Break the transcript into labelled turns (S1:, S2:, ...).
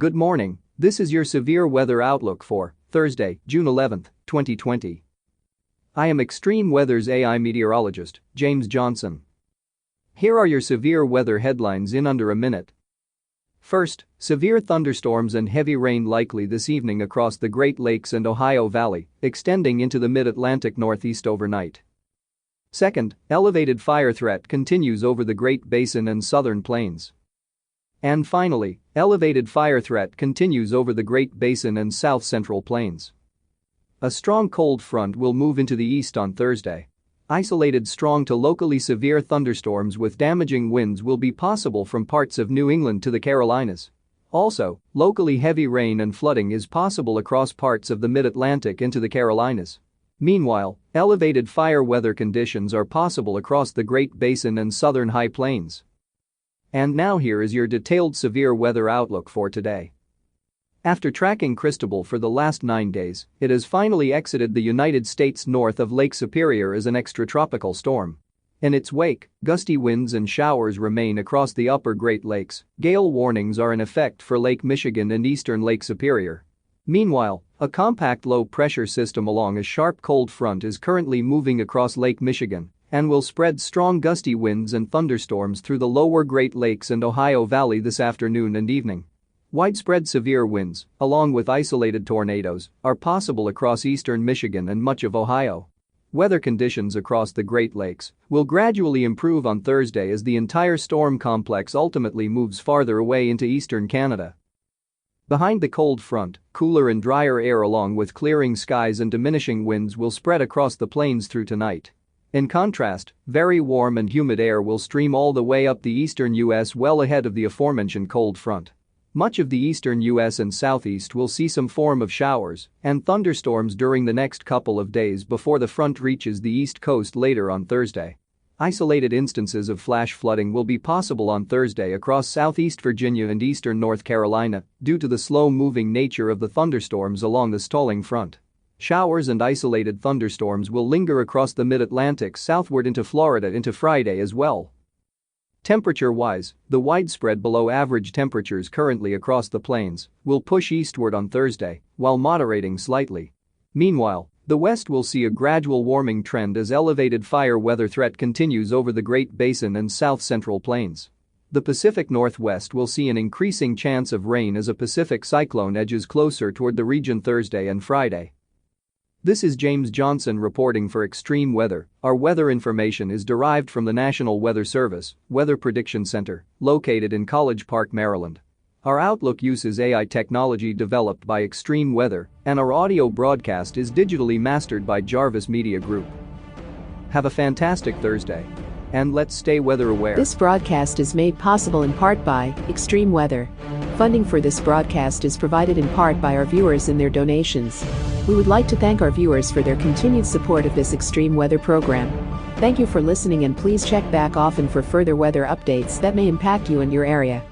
S1: Good morning, this is your severe weather outlook for Thursday, June 11, 2020. I am Extreme Weather's AI meteorologist, James Johnson. Here are your severe weather headlines in under a minute. First, severe thunderstorms and heavy rain likely this evening across the Great Lakes and Ohio Valley, extending into the mid-Atlantic northeast overnight. Second, elevated fire threat continues over the Great Basin and southern plains. And finally, elevated fire threat continues over the Great Basin and south central plains. A strong cold front will move into the east on Thursday. Isolated strong to locally severe thunderstorms with damaging winds will be possible from parts of New England to the Carolinas. Also, locally heavy rain and flooding is possible across parts of the mid-Atlantic into the Carolinas. Meanwhile, elevated fire weather conditions are possible across the Great Basin and southern high plains. And now here is your detailed severe weather outlook for today. After tracking Cristobal for the last 9 days, it has finally exited the United States north of Lake Superior as an extratropical storm. In its wake, gusty winds and showers remain across the upper Great Lakes. Gale warnings are in effect for Lake Michigan and eastern Lake Superior. Meanwhile, a compact low-pressure system along a sharp cold front is currently moving across Lake Michigan and will spread strong gusty winds and thunderstorms through the lower Great Lakes and Ohio Valley this afternoon and evening. Widespread severe winds, along with isolated tornadoes, are possible across eastern Michigan and much of Ohio. Weather conditions across the Great Lakes will gradually improve on Thursday as the entire storm complex ultimately moves farther away into eastern Canada. Behind the cold front, cooler and drier air along with clearing skies and diminishing winds will spread across the plains through tonight. In contrast, very warm and humid air will stream all the way up the eastern U.S. well ahead of the aforementioned cold front. Much of the eastern U.S. and southeast will see some form of showers and thunderstorms during the next couple of days before the front reaches the east coast later on Thursday. Isolated instances of flash flooding will be possible on Thursday across southeast Virginia and eastern North Carolina due to the slow-moving nature of the thunderstorms along the stalling front. Showers and isolated thunderstorms will linger across the mid-Atlantic southward into Florida into Friday as well. Temperature-wise, the widespread below-average temperatures currently across the plains will push eastward on Thursday while moderating slightly. Meanwhile, the west will see a gradual warming trend as elevated fire weather threat continues over the Great Basin and south central plains. The Pacific Northwest will see an increasing chance of rain as a Pacific cyclone edges closer toward the region Thursday and Friday. This is James Johnson reporting for Extreme Weather. Our weather information is derived from the National Weather Service Weather Prediction Center, located in College Park, Maryland. Our outlook uses AI technology developed by Extreme Weather, and our audio broadcast is digitally mastered by Jarvis Media Group. Have a fantastic Thursday. And let's stay weather aware.
S2: This broadcast is made possible in part by Extreme Weather. Funding for this broadcast is provided in part by our viewers and their donations. We would like to thank our viewers for their continued support of this Extreme Weather program. Thank you for listening, and please check back often for further weather updates that may impact you and your area.